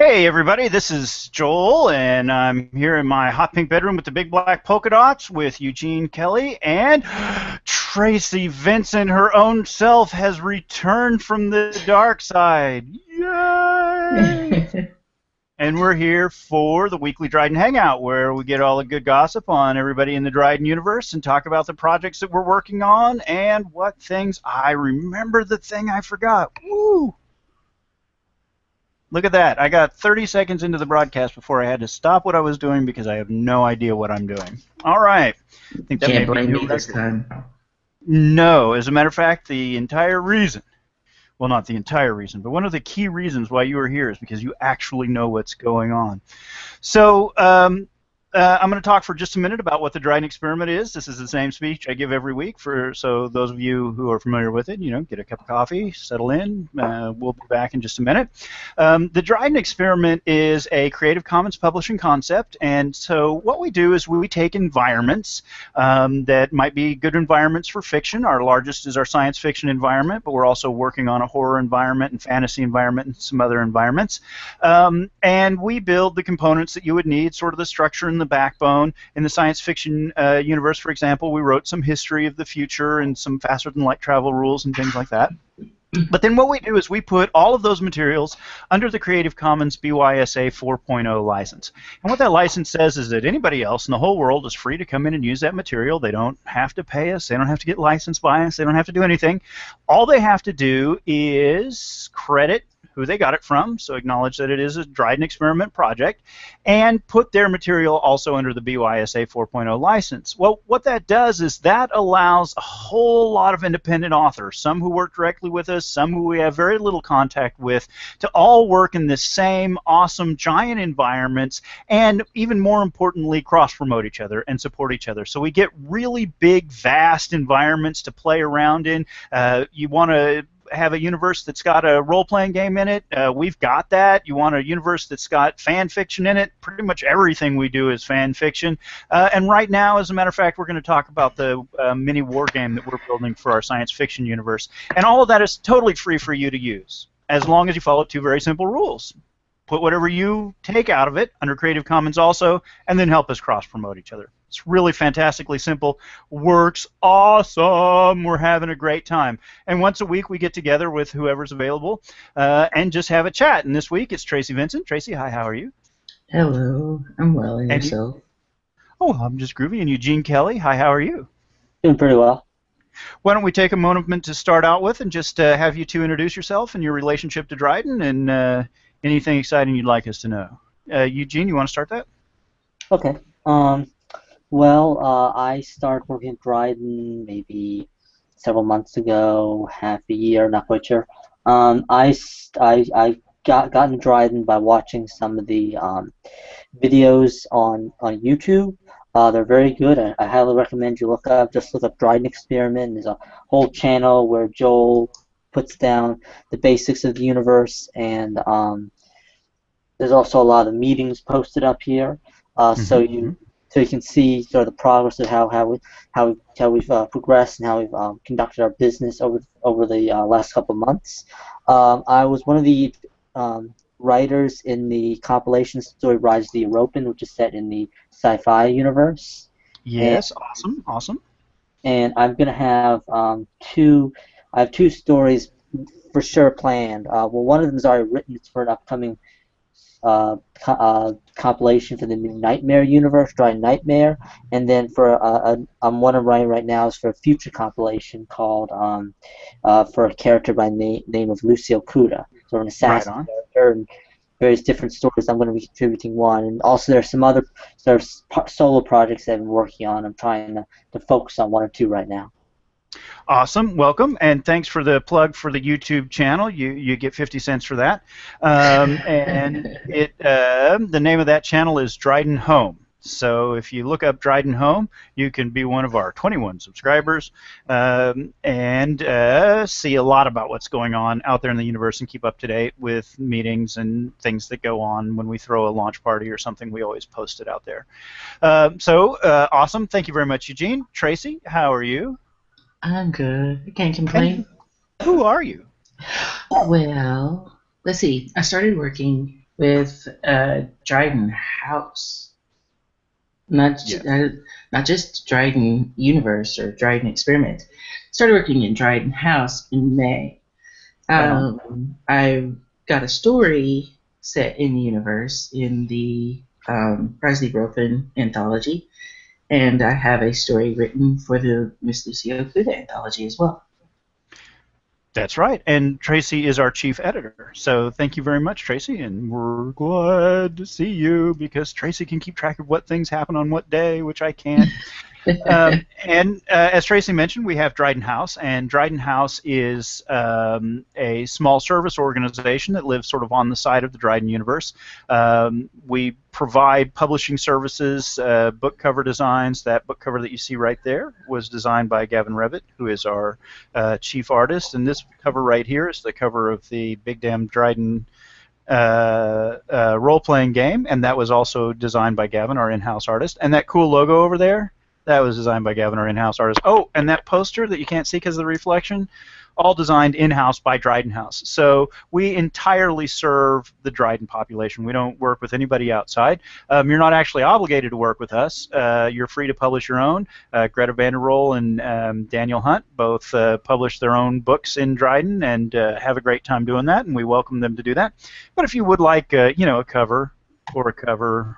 Hey everybody, this is Joel, and I'm here in my hot pink bedroom with the big black polka dots with Eugene Kelly, and Tracy Vincent, her own self, has returned from the dark side. Yay! And we're here for the weekly Dryden Hangout, where we get all the good gossip on everybody in the Dryden universe and talk about the projects that we're working on and what things I remember the thing I forgot. Woo! Look at that. I got 30 seconds into the broadcast before I had to stop what I was doing because I have no idea what I'm doing. All right. I think that may Can't be a blame new me this record. time. No, as a matter of fact, the entire reason, well, not the entire reason, but one of the key reasons why you are here is because you actually know what's going on. So, I'm going to talk for just a minute about what the Dryden experiment is. This is the same speech I give every week. So those of you who are familiar with it, get a cup of coffee, settle in. We'll be back in just a minute. The Dryden experiment is a Creative Commons publishing concept, and so what we do is we take environments that might be good environments for fiction. Our largest is our science fiction environment, but we're also working on a horror environment and fantasy environment and some other environments. And we build the components that you would need, sort of the structure and the backbone. In the science fiction universe, for example, we wrote some history of the future and some faster-than-light travel rules and things like that. But then what we do is we put all of those materials under the Creative Commons BYSA 4.0 license. And what that license says is that anybody else in the whole world is free to come in and use that material. They don't have to pay us. They don't have to get licensed by us. They don't have to do anything. All they have to do is credit who they got it from, so acknowledge that it is a Dryden experiment project, and put their material also under the BYSA 4.0 license. Well, what that does is that allows a whole lot of independent authors, some who work directly with us, some who we have very little contact with, to all work in the same awesome giant environments, and even more importantly, cross-promote each other and support each other. So we get really big, vast environments to play around in. You want to have a universe that's got a role-playing game in it, we've got that. You want a universe that's got fan fiction in it, pretty much everything we do is fan fiction. And right now, as a matter of fact, we're going to talk about the mini war game that we're building for our science fiction universe. And all of that is totally free for you to use, as long as you follow two very simple rules. Put whatever you take out of it under Creative Commons also, and then help us cross-promote each other. It's really fantastically simple. Works awesome. We're having a great time. And once a week we get together with whoever's available and just have a chat. And this week it's Tracy Vincent. Tracy, hi, how are you? Hello, I'm well, and And you? yourself? Oh, I'm just groovy. And Eugene Kelly, hi, how are you? Doing pretty well. Why don't we take a moment to start out with and just have you two introduce yourself and your relationship to Dryden and anything exciting you'd like us to know. Eugene, you want to start that? Okay. Well, I started working at Dryden maybe several months ago, half a year, not quite sure. I got into Dryden by watching some of the videos on YouTube. They're very good. I highly recommend you just look up Dryden Experiment. There's a whole channel where Joel puts down the basics of the universe, and there's also a lot of meetings posted up here, so Mm-hmm. you can see sort of the progress of how we've progressed and how we've conducted our business over the last couple of months. I was one of the writers in the compilation story Rise of the European, which is set in the sci-fi universe, and Yes, awesome, awesome. I'm gonna have two. I have two stories for sure planned. Well, one of them is already written. It's for an upcoming compilation for the new Nightmare universe, Dry Nightmare, and then for one I'm writing right now is for a future compilation called for a character by name of Lucio Cuda, sort of an Right assassin on. character, and various different stories. I'm going to be contributing one, and also there's some other solo projects that I've been working on. I'm trying to focus on one or two right now. Awesome, welcome, and thanks for the plug for the YouTube channel. You get 50 cents for that. And the name of that channel is Dryden Home. So if you look up Dryden Home, you can be one of our 21 subscribers and see a lot about what's going on out there in the universe and keep up to date with meetings and things that go on. When we throw a launch party or something, we always post it out there. Awesome. Thank you very much, Eugene. Tracy, how are you? I'm good. I can't And complain. who are you? Well, let's see. I started working. with Dryden House. Not Yes. not just Dryden Universe or Dryden Experiment. Started working in Dryden House in May. Right on. I got a story set in the universe in the Presley Broken anthology, and I have a story written for the Miss Lucy Okuda anthology as well. That's right. And Tracy is our chief editor. So thank you very much, Tracy. And we're glad to see you because Tracy can keep track of what things happen on what day, which I can't. And as Tracy mentioned, we have Dryden House, and Dryden House is a small service organization that lives sort of on the side of the Dryden universe. We provide publishing services, book cover designs. That book cover that you see right there was designed by Gavin Revitt, who is our chief artist, and this cover right here is the cover of the Big Damn Dryden role-playing game, and that was also designed by Gavin, our in-house artist. And that cool logo over there, that was designed by Gavin, our in-house artist. Oh, and that poster that you can't see because of the reflection, all designed in-house by Dryden House. So we entirely serve the Dryden population. We don't work with anybody outside. You're not actually obligated to work with us. You're free to publish your own. Greta Vanderroel and Daniel Hunt both publish their own books in Dryden and have a great time doing that, and we welcome them to do that. But if you would like, a cover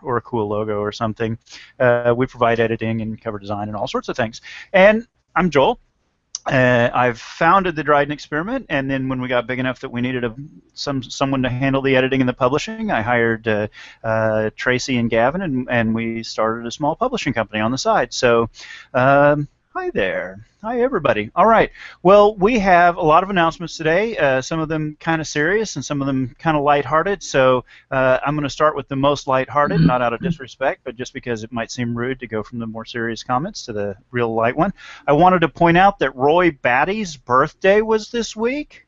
or a cool logo or something, we provide editing and cover design and all sorts of things. And I'm Joel. I've founded the Dryden Experiment, and then when we got big enough that we needed someone to handle the editing and the publishing, I hired Tracy and Gavin, and we started a small publishing company on the side. So hi there. Hi, everybody. All right. Well, we have a lot of announcements today, some of them kind of serious and some of them kind of lighthearted. So I'm going to start with the most lighthearted, not out of disrespect, but just because it might seem rude to go from the more serious comments to the real light one. I wanted to point out that Roy Batty's birthday was this week.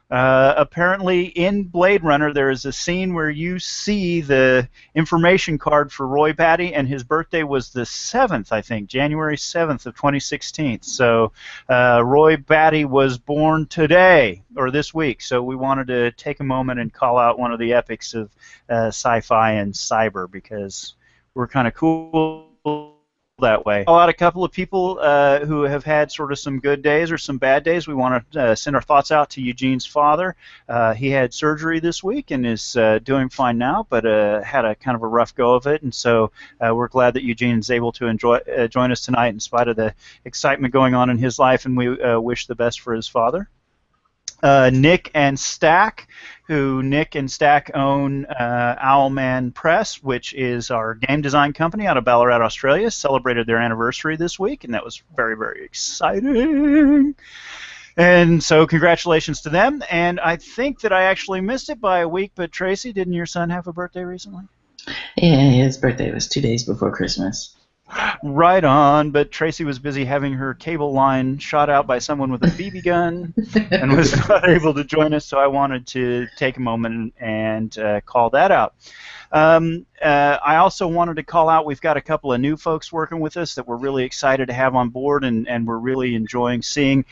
Apparently in Blade Runner there is a scene where you see the information card for Roy Batty, and his birthday was the 7th, I think, January 7th of 2016. So Roy Batty was born today, or this week, so we wanted to take a moment and call out one of the epics of sci-fi and cyber because we're kind of cool that way. A couple of people who have had sort of some good days or some bad days. We want to send our thoughts out to Eugene's father. He had surgery this week and is doing fine now, but had a kind of a rough go of it, and so we're glad that Eugene is able to join us tonight in spite of the excitement going on in his life, and we wish the best for his father. Nick and Stack, Nick and Stack own Owlman Press, which is our game design company out of Ballarat, Australia, celebrated their anniversary this week, and that was very, very exciting. And so congratulations to them. And I think that I actually missed it by a week, but Tracy, didn't your son have a birthday recently? Yeah, his birthday was 2 days before Christmas. Right on, but Tracy was busy having her cable line shot out by someone with a BB gun and was not able to join us, so I wanted to take a moment and call that out. I also wanted to call out, we've got a couple of new folks working with us that we're really excited to have on board, and we're really enjoying seeing.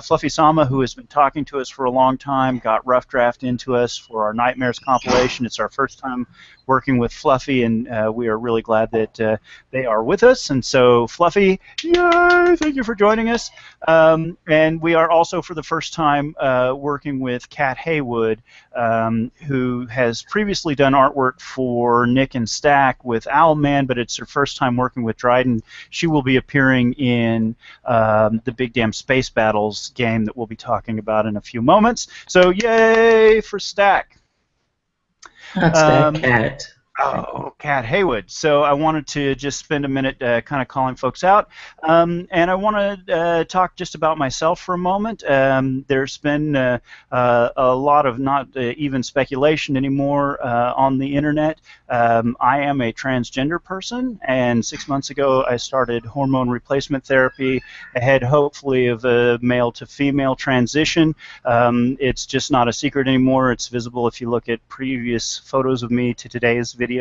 Fluffy Sama, who has been talking to us for a long time, got Rough Draft into us for our Nightmares compilation. It's our first time working with Fluffy, and we are really glad that they are with us. And so, Fluffy, yay! Thank you for joining us. And we are also, for the first time, working with Kat Haywood, who has previously done artwork for Nick and Stack with Owlman, but it's her first time working with Dryden. She will be appearing in the Big Damn Space Battles game that we'll be talking about in a few moments. So, yay for Stack. That's that cat. Oh, Kat Haywood. So I wanted to just spend a minute kind of calling folks out. And I want to talk just about myself for a moment. There's been a lot of not even speculation anymore on the internet. I am a transgender person, and 6 months ago I started hormone replacement therapy ahead, hopefully, of a male to female transition. It's just not a secret anymore. It's visible if you look at previous photos of me to today's videos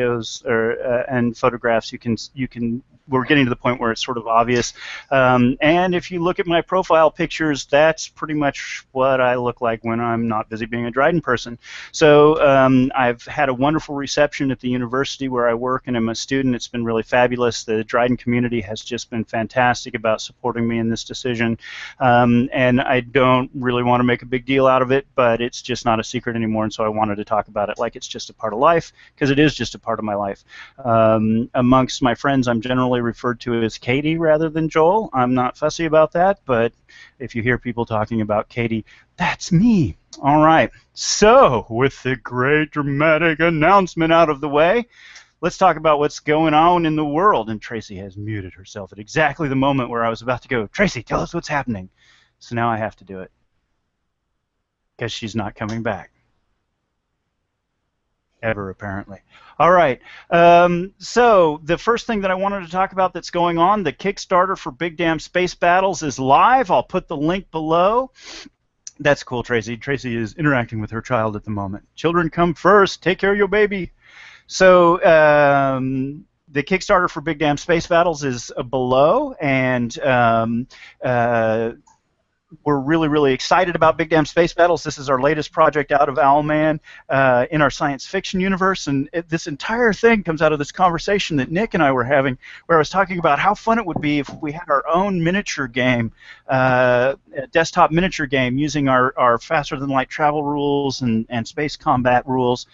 and photographs. You can we're getting to the point where it's sort of obvious. And if you look at my profile pictures, that's pretty much what I look like when I'm not busy being a Dryden person. So I've had a wonderful reception at the university where I work and I'm a student. It's been really fabulous. The Dryden community has just been fantastic about supporting me in this decision. And I don't really want to make a big deal out of it, but it's just not a secret anymore, and so I wanted to talk about it like it's just a part of life, because it is just a part of my life. Amongst my friends, I'm generally referred to as Katie rather than Joel. I'm not fussy about that, but if you hear people talking about Katie, that's me. All right, so with the great dramatic announcement out of the way, let's talk about what's going on in the world. And Tracy has muted herself at exactly the moment where I was about to go, Tracy, tell us what's happening. So now I have to do it, because she's not coming back. Ever, apparently. All right. So the first thing that I wanted to talk about that's going on, the Kickstarter for Big Damn Space Battles is live. I'll put the link below. That's cool, Tracy. Tracy is interacting with her child at the moment. Children come first. Take care of your baby. So the Kickstarter for Big Damn Space Battles is below, and we're really, really excited about Big Damn Space Battles. This is our latest project out of Owlman in our science fiction universe, and this entire thing comes out of this conversation that Nick and I were having, where I was talking about how fun it would be if we had our own miniature game, a desktop miniature game, using our faster-than-light travel rules and space combat rules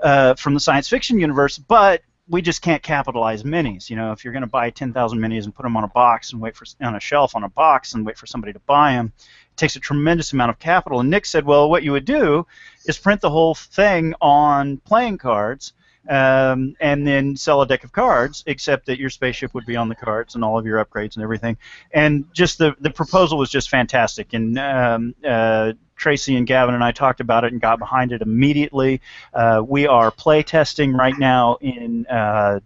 from the science fiction universe, but we just can't capitalize minis. You know, if you're going to buy 10,000 minis and put them on a box and wait for on a shelf on a box and wait for somebody to buy them, it takes a tremendous amount of capital. And Nick said, well, what you would do is print the whole thing on playing cards and then sell a deck of cards, except that your spaceship would be on the cards and all of your upgrades and everything. And just the proposal was just fantastic. And Tracy and Gavin and I talked about it and got behind it immediately. We are play testing right now in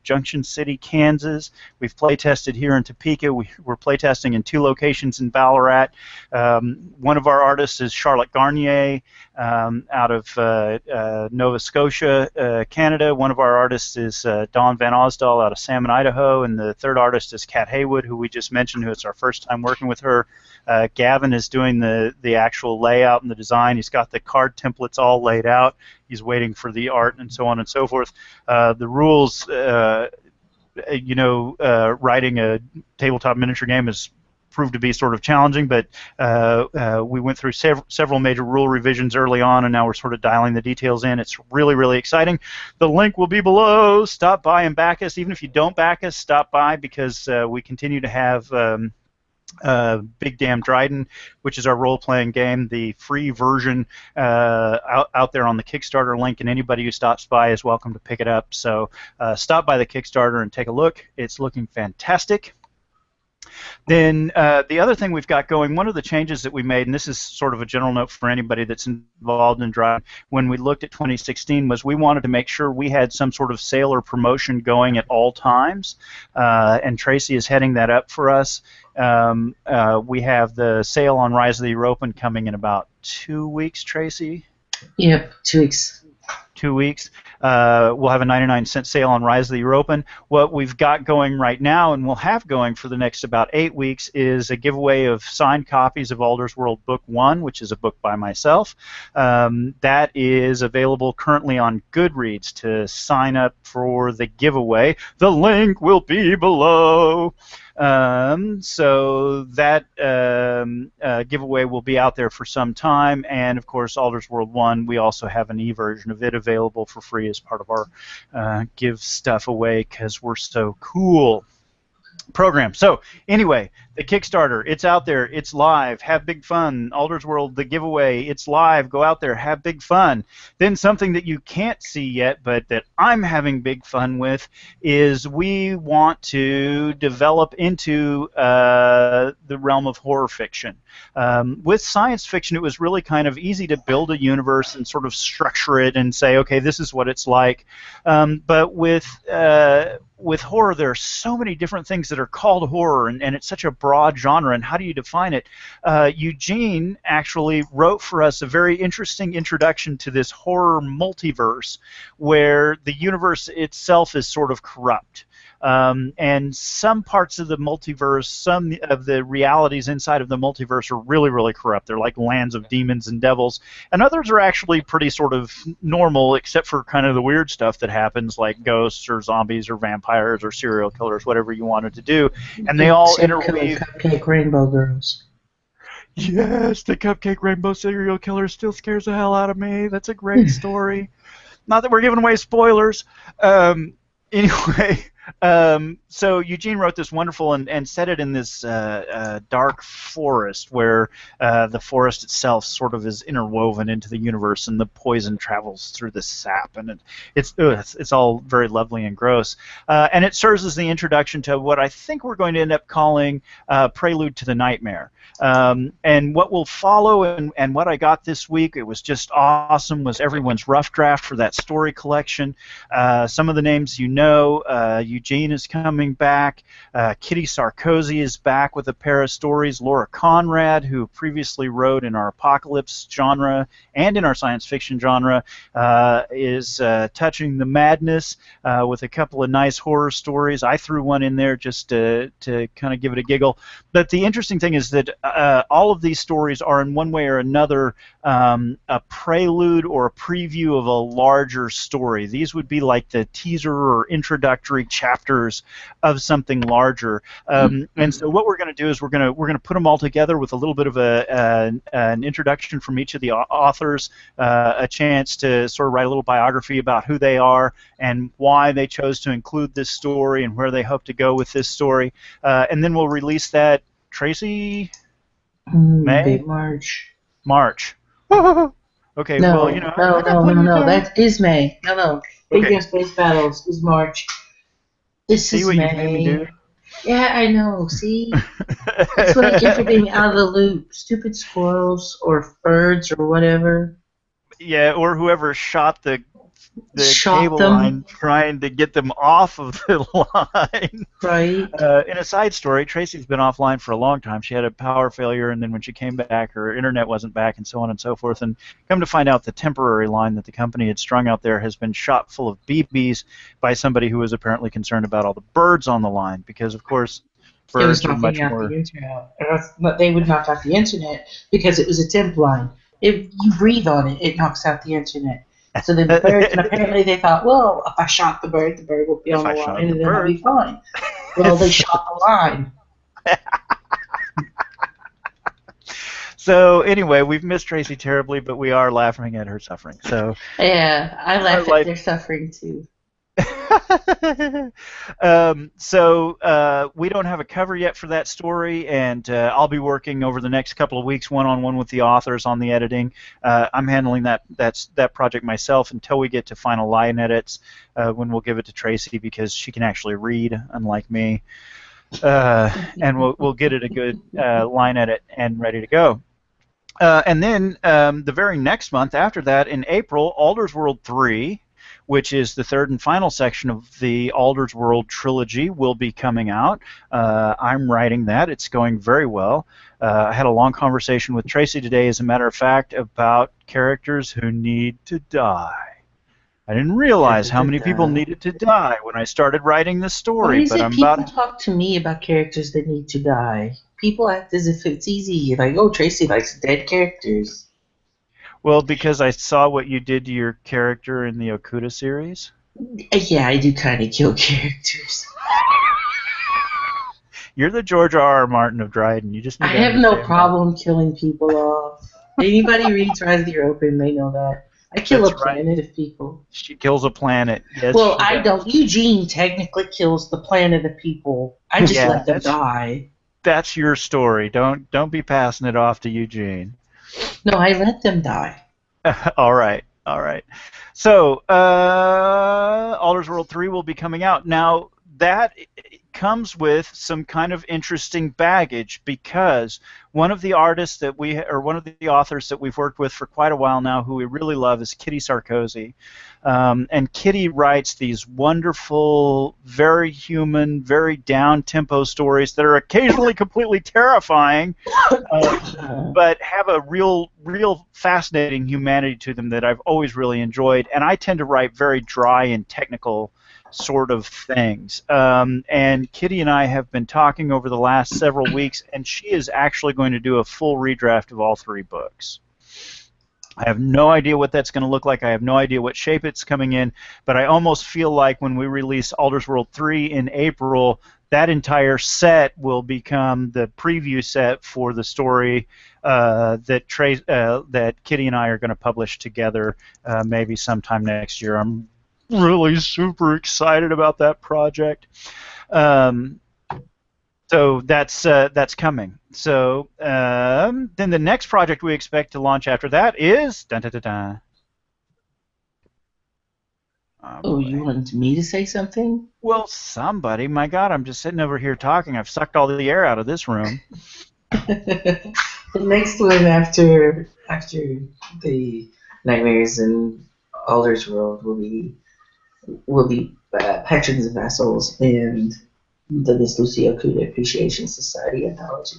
Junction City, Kansas. We've play tested here in Topeka. We're play testing in 2 locations in Ballarat. One of our artists is Charlotte Garnier out of Nova Scotia, Canada. One of our artists is Dawn Van Osdal out of Salmon, Idaho. And the third artist is Kat Haywood, who we just mentioned, who it's our first time working with her. Gavin is doing the actual layout and the design. He's got the card templates all laid out. He's waiting for the art and so on and so forth. The rules, writing a tabletop miniature game has proved to be sort of challenging, but we went through several major rule revisions early on, and now we're sort of dialing the details in. It's really, really exciting. The link will be below. Stop by and back us. Even if you don't back us, stop by, because we continue to have Big Damn Dryden, which is our role-playing game, the free version out there on the Kickstarter link, and anybody who stops by is welcome to pick it up. So stop by the Kickstarter and take a look. It's looking fantastic. Then the other thing we've got going, one of the changes that we made, and this is sort of a general note for anybody that's involved in Dryden, when we looked at 2016, was we wanted to make sure we had some sort of sale or promotion going at all times, and Tracy is heading that up for us. We have the sale on Rise of the European coming in about 2 weeks, Tracy? Yep, 2 weeks. 2 weeks. We'll have a 99-cent sale on Rise of the European. What we've got going right now, and we'll have going for the next about 8 weeks, is a giveaway of signed copies of Alder's World Book 1, which is a book by myself. That is available currently on Goodreads. To sign up for the giveaway, the link will be below. So that giveaway will be out there for some time, and of course Alder's World 1, we also have an e-version of it available for free as part of our give stuff away because we're so cool program. So anyway, the Kickstarter, it's out there, it's live, have big fun. Alder's World, the giveaway, it's live, go out there, have big fun. Then something that you can't see yet, but that I'm having big fun with, is we want to develop into the realm of horror fiction. With science fiction, it was really kind of easy to build a universe and sort of structure it and say, okay, this is what it's like. But with horror, there are so many different things that are called horror, and it's such a broad genre, and how do you define it? Eugene actually wrote for us a very interesting introduction to this horror multiverse where the universe itself is sort of corrupt. And some parts of the multiverse, some of the realities inside of the multiverse are really, really corrupt. They're like lands of demons and devils. And others are actually pretty sort of normal, except for kind of the weird stuff that happens, like ghosts or zombies or vampires or serial killers, whatever you wanted to do. And they all Except interweave. Cupcake Rainbow Girls. Yes, the Cupcake Rainbow serial killer still scares the hell out of me. That's a great story. Not that we're giving away spoilers. Anyway, so Eugene wrote this wonderful and set it in this dark forest where the forest itself sort of is interwoven into the universe, and the poison travels through the sap, and it's all very lovely and gross. And it serves as the introduction to what I think we're going to end up calling Prelude to the Nightmare. And what will follow and what I got this week, it was just awesome, was everyone's rough draft for that story collection. Some of the names you know, Eugene is coming back, Kitty Sarkozy is back with a pair of stories, Laura Conrad, who previously wrote in our apocalypse genre and in our science fiction genre, is touching the madness with a couple of nice horror stories. I threw one in there just to kind of give it a giggle. But the interesting thing is that all of these stories are in one way or another a prelude or a preview of a larger story. These would be like the teaser or introductory chapters of something larger. And so what we're going to do is we're going to put them all together with a little bit of an introduction from each of the authors, a chance to sort of write a little biography about who they are and why they chose to include this story and where they hope to go with this story. And then we'll release that. Tracy? May? March. March. Okay, No, well, I got plenty of no. time. That is May. No. Okay. Big Space Battles is March. This See is what May. you made me do? Yeah, I know. See? That's what I get for being out of the loop. Stupid squirrels or birds or whatever. Yeah, or whoever shot the Shot cable them. line trying to get them off of the line. Right. In a side story, Tracy's been offline for a long time. She had a power failure, and then when she came back, her internet wasn't back, and so on and so forth. And come to find out, the temporary line that the company had strung out there has been shot full of BBs by somebody who was apparently concerned about all the birds on the line, because, of course, birds are much more... The internet. They would knock out the internet because it was a temp line. If you breathe on it, it knocks out the internet. So then the birds, and apparently they thought, well, if I shot the bird will be on the line, and then I'll be fine. Well, they shot the line. So anyway, we've missed Tracy terribly, but we are laughing at her suffering. So yeah, I laugh at their suffering too. So we don't have a cover yet for that story, and I'll be working over the next couple of weeks one-on-one with the authors on the editing. I'm handling that project myself until we get to final line edits, when we'll give it to Tracy because she can actually read, unlike me, and we'll get it a good line edit and ready to go. And then the very next month after that, in April, Alder's World 3, which is the third and final section of the Alder's World trilogy, will be coming out. I'm writing that. It's going very well. I had a long conversation with Tracy today, as a matter of fact, about characters who need to die. I didn't realize how many people needed to die when I started writing this story. Why is it people talk to me about characters that need to die? People act as if it's easy. Like, oh, Tracy likes dead characters. Well, because I saw what you did to your character in the Okuda series. Yeah, I do kind of kill characters. You're the George R. Martin of Dryden. You just need I have no problem killing people off. Anybody reads Rise of the Open, they know that. I kill a planet of people. She kills a planet. Yes, well, I don't. Eugene technically kills the planet of people. I just let them die. That's your story. Don't be passing it off to Eugene. No, I let them die. All right. So, Alder's World 3 will be coming out. Now, that comes with some kind of interesting baggage, because one of the authors that we've worked with for quite a while now, who we really love, is Kitty Sarkozy. And Kitty writes these wonderful, very human, very down-tempo stories that are occasionally completely terrifying, but have a real fascinating humanity to them that I've always really enjoyed. And I tend to write very dry and technical sort of things. And Kitty and I have been talking over the last several weeks, and she is actually going to do a full redraft of all 3 books. I have no idea what that's going to look like. I have no idea what shape it's coming in, but I almost feel like when we release Alder's World 3 in April, that entire set will become the preview set for the story that Kitty and I are going to publish together maybe sometime next year. I'm really super excited about that project. So that's coming. So then the next project we expect to launch after that is dun, dun, dun, dun. Oh, you wanted me to say something? Well, somebody. My God, I'm just sitting over here talking. I've sucked all the air out of this room. The next one after the Nightmares in Alder's World will be Patrons and Vassals and the Miss Lucy Okuda Appreciation Society anthology.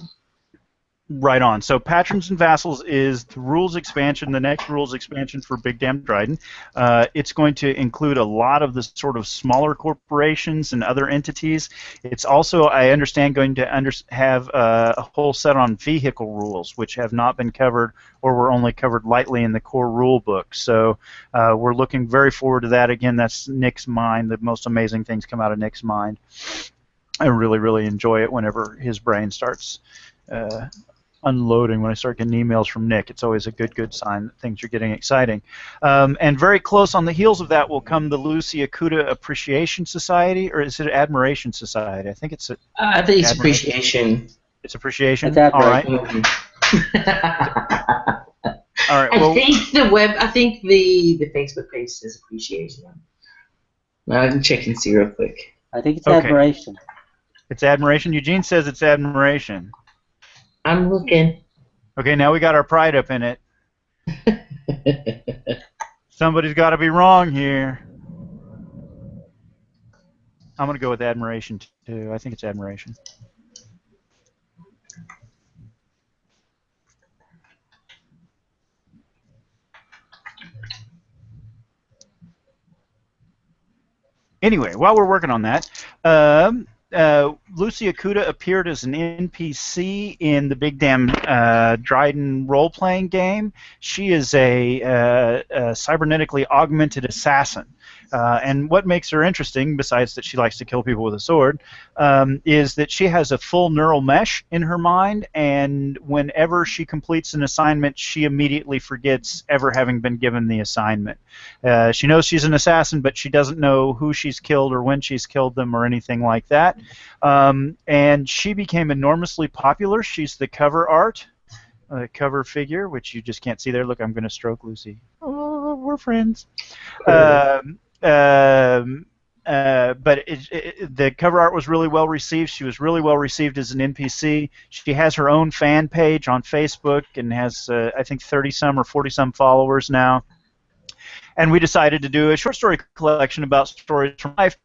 Right on. So Patrons and Vassals is the rules expansion, the next rules expansion for Big Damn Dryden. It's going to include a lot of the sort of smaller corporations and other entities. It's also, I understand, going to have a whole set on vehicle rules, which have not been covered or were only covered lightly in the core rule book. So we're looking very forward to that. Again, that's Nick's mind. The most amazing things come out of Nick's mind. I really, really enjoy it whenever his brain starts unloading. When I start getting emails from Nick, it's always a good sign that things are getting exciting. And very close on the heels of that will come the Lucy Okuda Appreciation Society, or is it Admiration Society? I think it's I think it's Appreciation. It's Appreciation? It's Admiration. All right. All right. Well, I think the Facebook page says Appreciation. I can check and see real quick. I think it's Admiration. It's Admiration? Eugene says it's Admiration. I'm looking. Okay, now we got our pride up in it. Somebody's got to be wrong here. I'm going to go with Admiration, too. I think it's Admiration. Anyway, while we're working on that, Lucy Okuda appeared as an NPC in the Big Damn Dryden role-playing game. She is a cybernetically augmented assassin. And what makes her interesting, besides that she likes to kill people with a sword, is that she has a full neural mesh in her mind, and whenever she completes an assignment, she immediately forgets ever having been given the assignment. She knows she's an assassin, but she doesn't know who she's killed or when she's killed them or anything like that. And she became enormously popular. She's the cover art. Cover figure, which you just can't see there. Look, I'm going to stroke Lucy. Oh, we're friends. But the cover art was really well received. She was really well received as an NPC. She has her own fan page on Facebook and has, I think, 30-some or 40-some followers now. And we decided to do a short story collection about stories from life,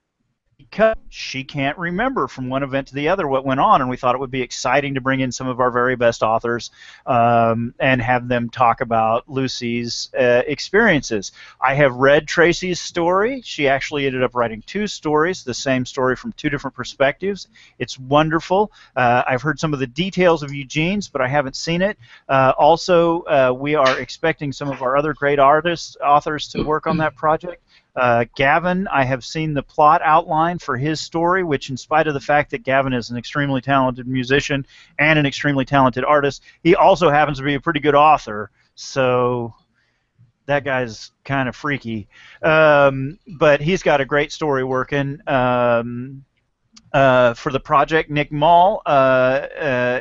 because she can't remember from one event to the other what went on, and we thought it would be exciting to bring in some of our very best authors and have them talk about Lucy's experiences. I have read Tracy's story. She actually ended up writing 2 stories, the same story from 2 different perspectives. It's wonderful. I've heard some of the details of Eugene's, but I haven't seen it. Also, we are expecting some of our other great authors to work on that project. Gavin, I have seen the plot outline for his story, which, in spite of the fact that Gavin is an extremely talented musician and an extremely talented artist, he also happens to be a pretty good author. So that guy's kind of freaky. But he's got a great story working. For the project, Nick Mall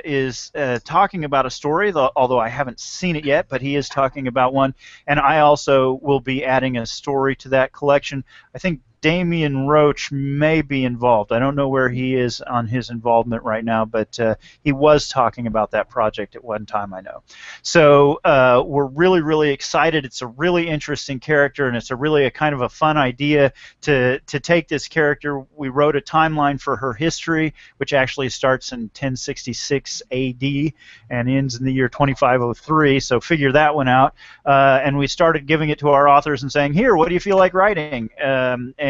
is talking about a story, although I haven't seen it yet, but he is talking about one, and I also will be adding a story to that collection. I think Damian Roach may be involved. I don't know where he is on his involvement right now, but he was talking about that project at one time, I know. So we're really, really excited. It's a really interesting character, and it's a kind of a fun idea to take this character. We wrote a timeline for her history, which actually starts in 1066 AD and ends in the year 2503, so figure that one out. And we started giving it to our authors and saying, here, what do you feel like writing?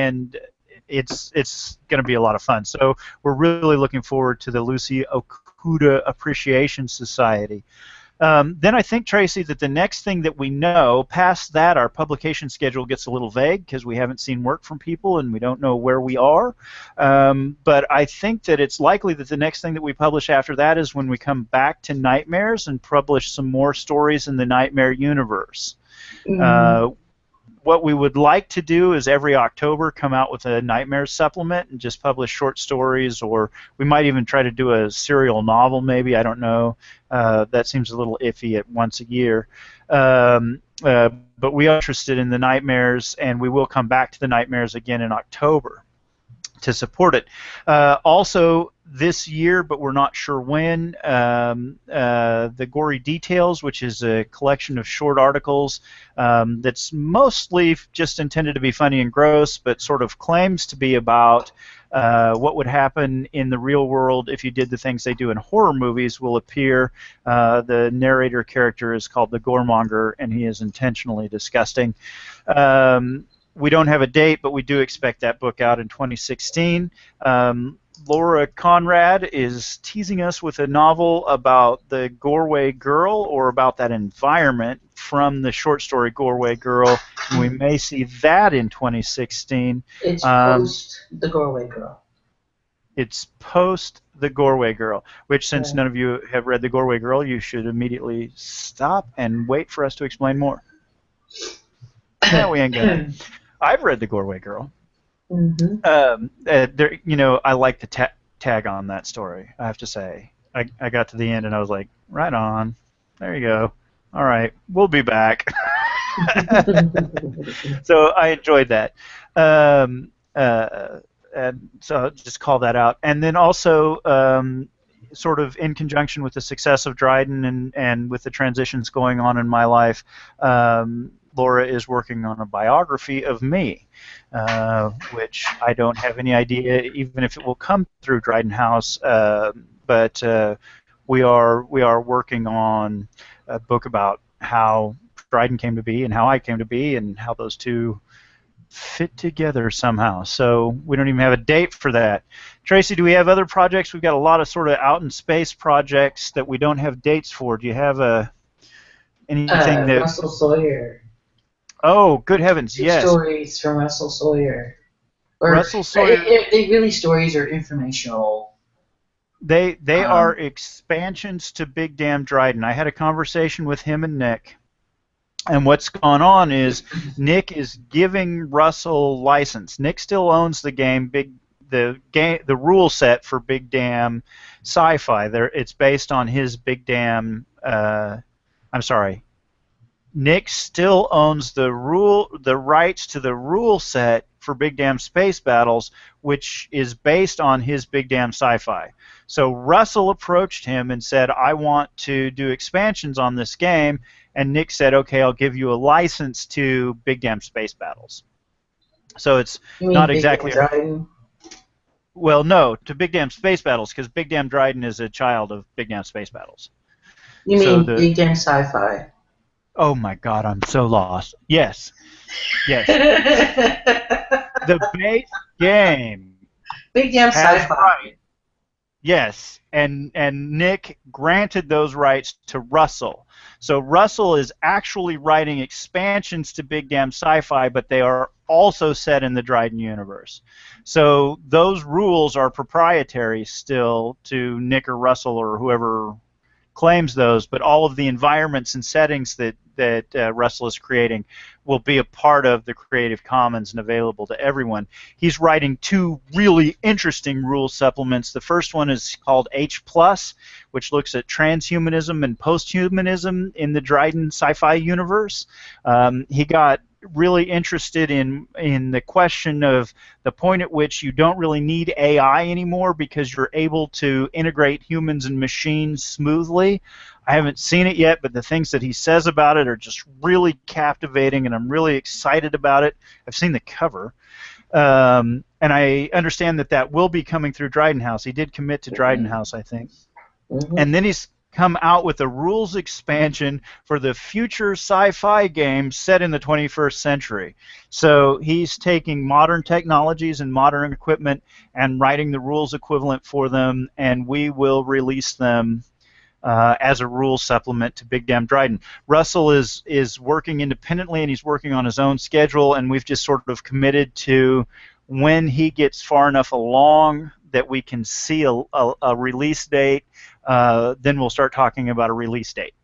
And it's going to be a lot of fun. So we're really looking forward to the Lucy Okuda Appreciation Society. Then I think, Tracy, that the next thing that we know, past that, our publication schedule gets a little vague because we haven't seen work from people and we don't know where we are. But I think that it's likely that the next thing that we publish after that is when we come back to Nightmares and publish some more stories in the Nightmare universe. What we would like to do is every October come out with a Nightmares supplement and just publish short stories, or we might even try to do a serial novel maybe, I don't know. That seems a little iffy at once a year. But we are interested in the Nightmares, and we will come back to the Nightmares again in October to support it. Also this year, but we're not sure when, the Gory Details, which is a collection of short articles that's mostly just intended to be funny and gross, but sort of claims to be about what would happen in the real world if you did the things they do in horror movies, will appear. The narrator character is called the Goremonger, and he is intentionally disgusting. We don't have a date, but we do expect that book out in 2016. Laura Conrad is teasing us with a novel about the Goreway Girl, or about that environment from the short story Goreway Girl, and we may see that in 2016. It's post the Goreway Girl. It's post the Goreway Girl, which, since none of you have read the Goreway Girl, you should immediately stop and wait for us to explain more. No, we ain't gonna. I've read the Goreway Girl. There, you know, I like the tag on that story, I have to say. I got to the end and I was like, right on. There you go. All right, we'll be back. So I enjoyed that. And so I'll just call that out. And then also, sort of in conjunction with the success of Dryden and with the transitions going on in my life, Laura is working on a biography of me, which I don't have any idea even if it will come through Dryden House, but we are working on a book about how Dryden came to be and how I came to be and how those two fit together somehow. So we don't even have a date for that. Tracy, do we have other projects? We've got a lot of sort of out in space projects that we don't have dates for. Do you have anything that... Russell Sawyer. Oh, good heavens, yes. Stories from Russell Sawyer. Or, Russell Sawyer. They really stories are informational. They are expansions to Big Damn Dryden. I had a conversation with him and Nick, and what's gone on is Nick is giving Russell license. Nick still owns the game, the rule set for Big Damn Sci-Fi. It's based on his Big Damn. I'm sorry. Nick still owns the rights to the rule set for Big Damn Space Battles, which is based on his Big Damn Sci-Fi. So Russell approached him and said, I want to do expansions on this game, and Nick said, okay, I'll give you a license to Big Damn Space Battles. So it's not exactly... Well, no, to Big Damn Space Battles, because Big Damn Dryden is a child of Big Damn Space Battles. You mean Big Damn Sci-Fi? Oh my God, I'm so lost. Yes. The base game. Big Damn Sci-Fi. Right. Yes, and Nick granted those rights to Russell. So Russell is actually writing expansions to Big Damn Sci-Fi, but they are also set in the Dryden universe. So those rules are proprietary still to Nick or Russell or whoever claims those, but all of the environments and settings that Russell is creating will be a part of the Creative Commons and available to everyone. He's writing two really interesting rule supplements. The first one is called H+, which looks at transhumanism and posthumanism in the Dryden sci-fi universe. He got really interested in the question of the point at which you don't really need AI anymore because you're able to integrate humans and machines smoothly. I haven't seen it yet, but the things that he says about it are just really captivating, and I'm really excited about it. I've seen the cover, and I understand that will be coming through Dryden House. He did commit to Dryden House, I think. And then he's come out with a rules expansion for the future sci-fi game set in the 21st century. So he's taking modern technologies and modern equipment and writing the rules equivalent for them, and we will release them as a rule supplement to Big Damn Dryden. Russell is working independently, and he's working on his own schedule, and we've just sort of committed to when he gets far enough along that we can see a release date, then we'll start talking about a release date.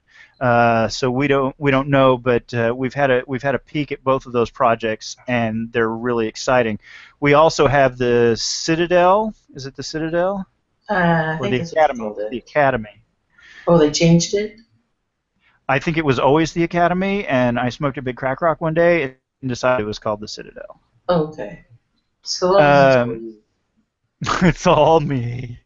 So we don't know, but we've had a peek at both of those projects, and they're really exciting. We also have the Citadel. Is it the Citadel I or think the that's what they Academy? called it. The Academy. Oh, they changed it? I think it was always the Academy, and I smoked a big crack rock one day and decided it was called the Citadel. Oh, okay. So long as it's for Um, you. it's all me.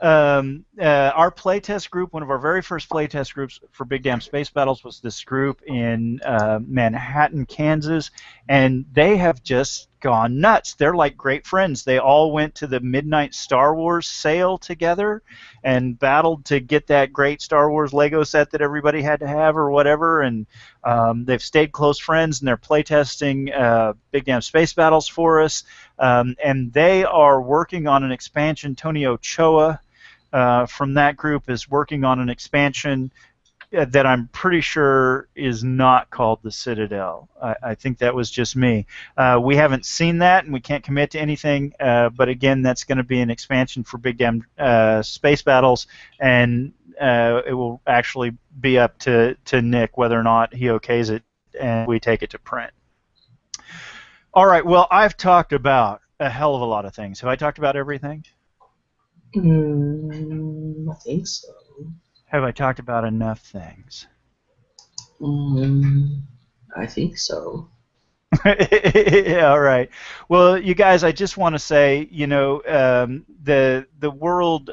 Our playtest group, one of our very first playtest groups for Big Damn Space Battles, was this group in Manhattan, Kansas, and they have just gone nuts. They're like great friends. They all went to the midnight Star Wars sale together and battled to get that great Star Wars Lego set that everybody had to have or whatever, and they've stayed close friends, and they're playtesting Big Damn Space Battles for us, and they are working on an expansion. Tony Ochoa from that group is working on an expansion that I'm pretty sure is not called the Citadel. I think that was just me. We haven't seen that, and we can't commit to anything. But again, that's going to be an expansion for Big Damn Space Battles, and it will actually be up to Nick whether or not he okays it and we take it to print. All right. Well, I've talked about a hell of a lot of things. Have I talked about everything? I think so. Have I talked about enough things? I think so. Yeah, all right. Well, you guys, I just want to say, the world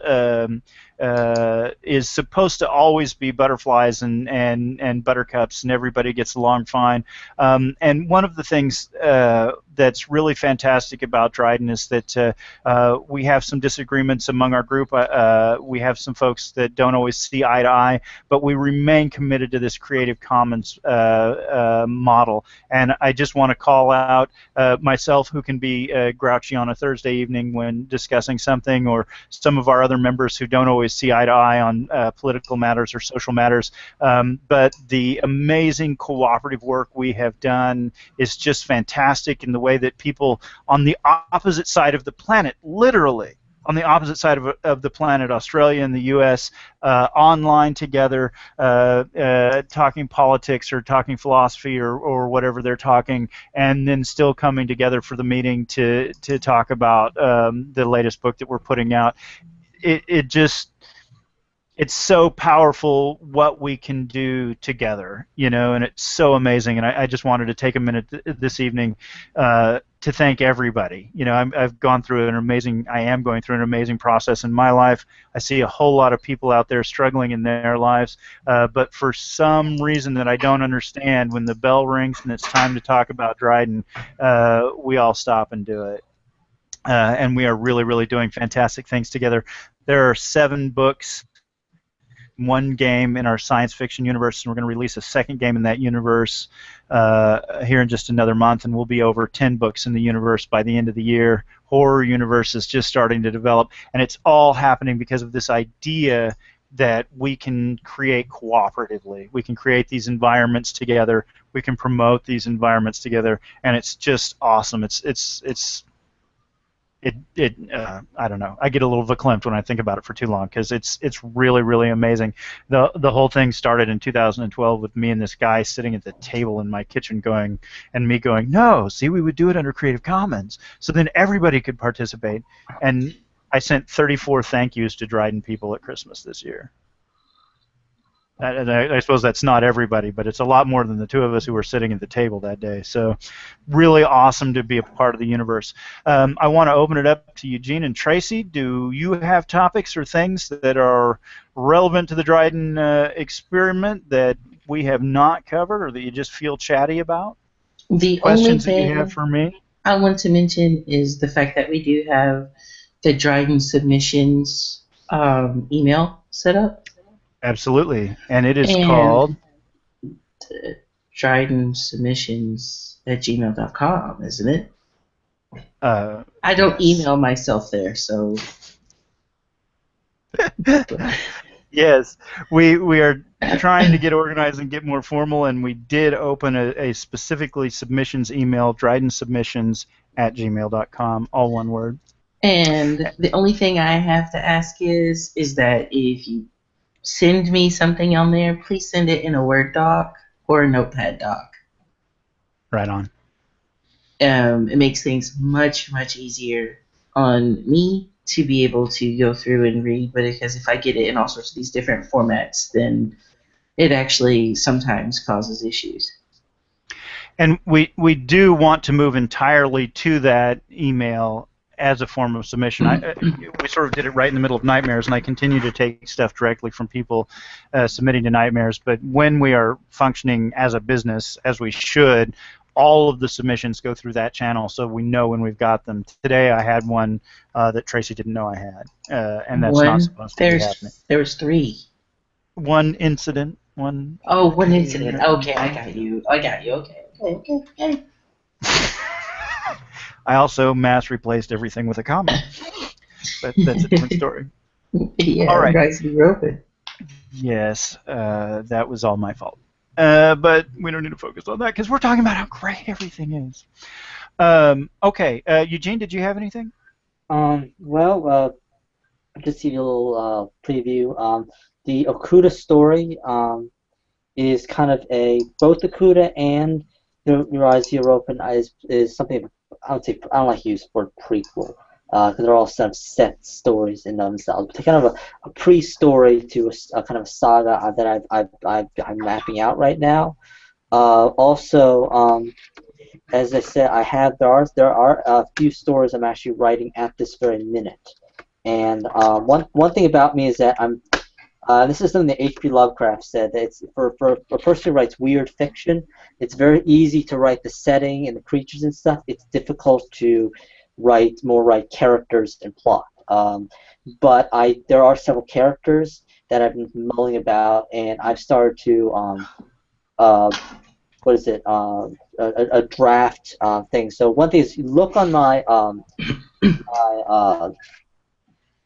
is supposed to always be butterflies and buttercups, and everybody gets along fine. And one of the things that's really fantastic about Dryden is that we have some disagreements among our group. We have some folks that don't always see eye to eye, but we remain committed to this Creative Commons model. And I just want to call out myself, who can be grouchy on a Thursday evening when discussing something, or some of our other members who don't always see eye to eye on political matters or social matters. But the amazing cooperative work we have done is just fantastic in the way that people on the opposite side of the planet, literally, on the opposite side of the planet, Australia and the U.S., online together, talking politics or talking philosophy or whatever they're talking, and then still coming together for the meeting to talk about the latest book that we're putting out. It's so powerful what we can do together, and it's so amazing. And I just wanted to take a minute this evening to thank everybody. I've gone through I am going through an amazing process in my life. I see a whole lot of people out there struggling in their lives, but for some reason that I don't understand, when the bell rings and it's time to talk about Dryden, we all stop and do it. And we are really, really doing fantastic things together. There are 7 books, 1 game in our science fiction universe, and we're going to release a 2nd game in that universe here in just another month, and we'll be over 10 books in the universe by the end of the year. Horror universe is just starting to develop, and it's all happening because of this idea that we can create cooperatively. We can create these environments together. We can promote these environments together, and it's just awesome. I don't know. I get a little verklempt when I think about it for too long, because it's really, really amazing. The whole thing started in 2012 with me and this guy sitting at the table in my kitchen going, no, see, we would do it under Creative Commons, so then everybody could participate. And I sent 34 thank yous to Dryden people at Christmas this year. I suppose that's not everybody, but it's a lot more than the 2 of us who were sitting at the table that day. So really awesome to be a part of the universe. I want to open it up to Eugene and Tracy. Do you have topics or things that are relevant to the Dryden experiment that we have not covered, or that you just feel chatty about? The only Questions that you have thing for me? I want to mention is the fact that we do have the Dryden submissions email set up. Absolutely. And it is And called Dryden Submissions at gmail.com, isn't it? uh, I don't yes. email myself there, so. Yes. We are trying to get organized and get more formal, and we did open a specifically submissions email, dryden at gmail.com, all one word. And the only thing I have to ask is that if you send me something on there, please send it in a Word doc or a Notepad doc. Right on. It makes things much, much easier on me to be able to go through and read. But because if I get it in all sorts of these different formats, then it actually sometimes causes issues. And we do want to move entirely to that email as a form of submission. We sort of did it right in the middle of Nightmares, and I continue to take stuff directly from people submitting to Nightmares. But when we are functioning as a business, as we should, all of the submissions go through that channel, so we know when we've got them. Today I had one that Tracy didn't know I had, and that's not One, supposed to be happening. there was three. One incident, one. Oh, one incident. Okay, I got you. Okay. I also mass replaced everything with a comma, but that's a different story. Yeah, All right. guys, be open. Yes, that was all my fault. But we don't need to focus on that because we're talking about how great everything is. Okay, Eugene, did you have anything? Well, just to give you a little preview. The Okuda story is kind of both Okuda and Your Eyes Here Open is something I would say I don't like to use the word prequel because they're all set stories in themselves. But they're kind of a pre-story to a kind of saga that I'm mapping out right now. Also, as I said, there are a few stories I'm actually writing at this very minute. And one thing about me is that this is something that H.P. Lovecraft said, that it's for a person who writes weird fiction, it's very easy to write the setting and the creatures and stuff. It's difficult to write characters and plot. But there are several characters that I've been mulling about, and I've started to what is it a draft thing. So one thing is, you look on my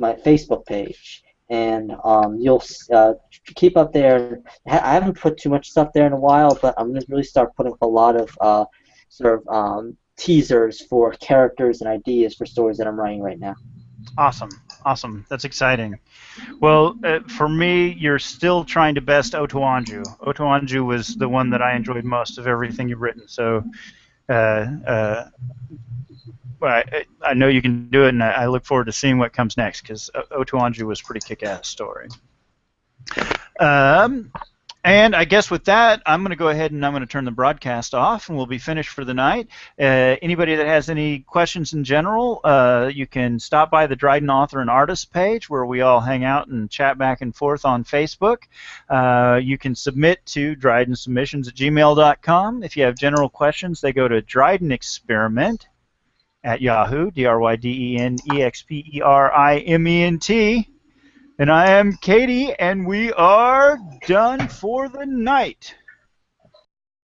my Facebook page, and you'll keep up there. I haven't put too much stuff there in a while, but I'm gonna really start putting a lot of sort of teasers for characters and ideas for stories that I'm writing right now. Awesome, awesome. That's exciting. Well, for me, you're still trying to best Otoanju. Otoanju was the one that I enjoyed most of everything you've written. So I know you can do it, and I look forward to seeing what comes next, because Otoanju was a pretty kick-ass story. And I guess with that, I'm going to go ahead and I'm going to turn the broadcast off, and we'll be finished for the night. Anybody that has any questions in general, you can stop by the Dryden Author and Artist page, where we all hang out and chat back and forth on Facebook. You can submit to drydensubmissions@gmail.com. If you have general questions, they go to Dryden Experiment at Yahoo, DRYDENEXPERIMENT. And I am Katie, and we are done for the night.